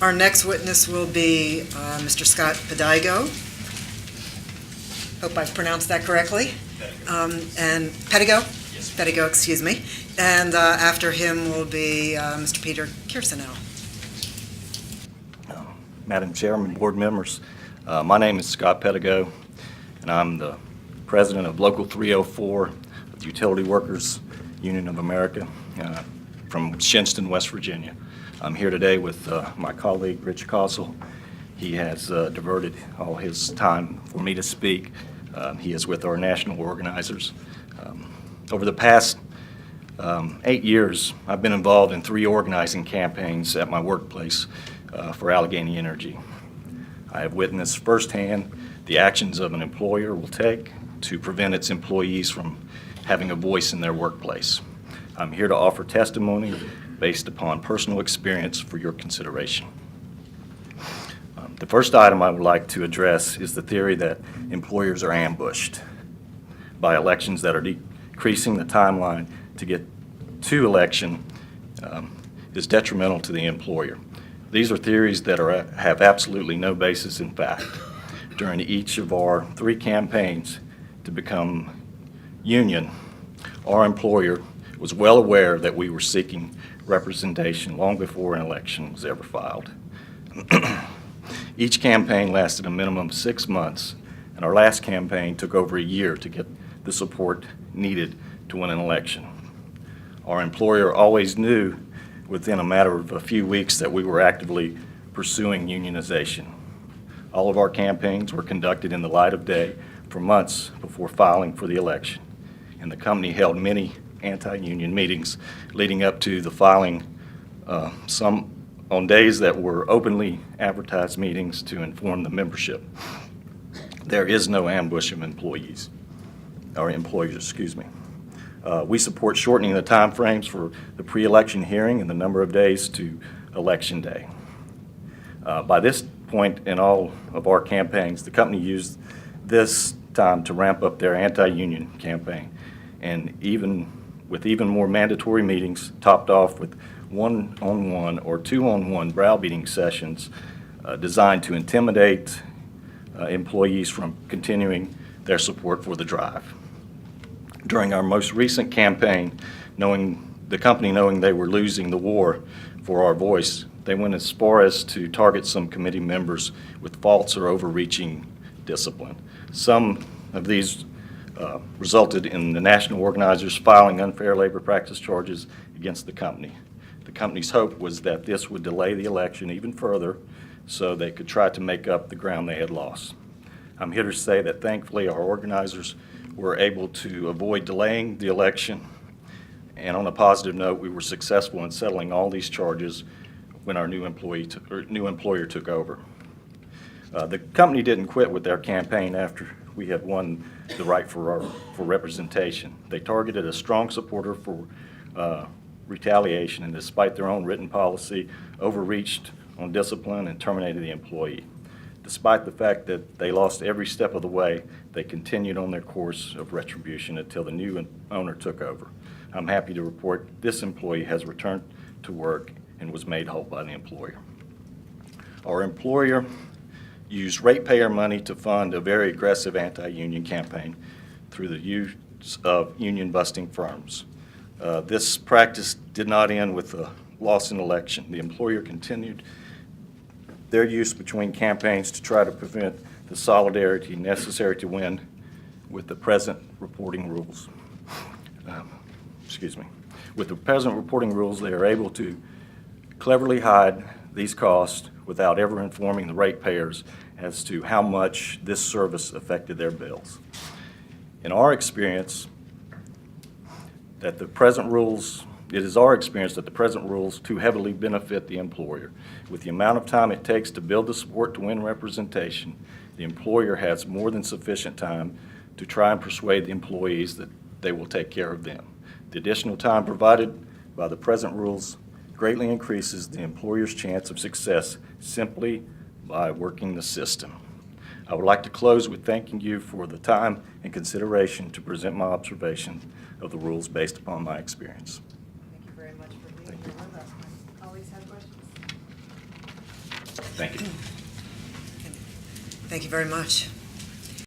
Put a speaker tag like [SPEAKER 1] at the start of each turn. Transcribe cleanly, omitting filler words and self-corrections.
[SPEAKER 1] Our next witness will be Mr. Scott Pedigo. Hope I've pronounced that correctly. And Pedigo?
[SPEAKER 2] Yes.
[SPEAKER 1] Pedigo, excuse me. And after him will be Mr. Peter Kirsanel.
[SPEAKER 2] Madam Chairman, board members, my name is Scott Pedigo, and I'm the president of Local 304 of the Utility Workers Union of America from Shinston, West Virginia. I'm here today with my colleague, Rich Cossell. He has diverted all his time for me to speak. He is with our national organizers. Over the past 8 years, I've been involved in 3 organizing campaigns at my workplace for Allegheny Energy. I have witnessed firsthand the actions of an employer will take to prevent its employees from having a voice in their workplace. I'm here to offer testimony based upon personal experience for your consideration. The first item I would like to address is the theory that employers are ambushed by elections that are decreasing the timeline to get to election is detrimental to the employer. These are theories that have absolutely no basis in fact. During each of our 3 campaigns to become union, our employer was well aware that we were seeking representation long before an election was ever filed. Each campaign lasted a minimum of 6 months, and our last campaign took over a year to get the support needed to win an election. Our employer always knew within a matter of a few weeks that we were actively pursuing unionization. All of our campaigns were conducted in the light of day for months before filing for the election, and the company held many anti-union meetings leading up to the filing, some on days that were openly advertised meetings to inform the membership. There is no ambush of employers, excuse me. We support shortening the time frames for the pre-election hearing and the number of days to election day. By this point in all of our campaigns, the company used this time to ramp up their anti-union campaign, and even more mandatory meetings topped off with one-on-one or two-on-one browbeating sessions designed to intimidate employees from continuing their support for the drive. During our most recent campaign, the company knowing they were losing the war for our voice, they went as far as to target some committee members with false or overreaching discipline. Some of these resulted in the national organizers filing unfair labor practice charges against the company. The company's hope was that this would delay the election even further so they could try to make up the ground they had lost. I'm here to say that thankfully our organizers were able to avoid delaying the election, and on a positive note, we were successful in settling all these charges when our new employer took over. The company didn't quit with their campaign after we had won the right for representation. They targeted a strong supporter for retaliation, and despite their own written policy, overreached on discipline and terminated the employee. Despite the fact that they lost every step of the way, they continued on their course of retribution until the new owner took over. I'm happy to report this employee has returned to work and was made whole by the employer. Our employer used ratepayer money to fund a very aggressive anti-union campaign through the use of union-busting firms. This practice did not end with a loss in election. The employer continued their use between campaigns to try to prevent the solidarity necessary to win with the present reporting rules. With the present reporting rules, they are able to cleverly hide these costs without ever informing the ratepayers as to how much this service affected their bills. In our experience, it is our experience that the present rules too heavily benefit the employer. With the amount of time it takes to build the support to win representation, the employer has more than sufficient time to try and persuade the employees that they will take care of them. The additional time provided by the present rules greatly increases the employer's chance of success simply by working the system. I would like to close with thanking you for the time and consideration to present my observation of the rules based upon my experience.
[SPEAKER 1] Thank you very much for being here with us. My colleagues have questions?
[SPEAKER 2] Thank you.
[SPEAKER 1] Thank you very much.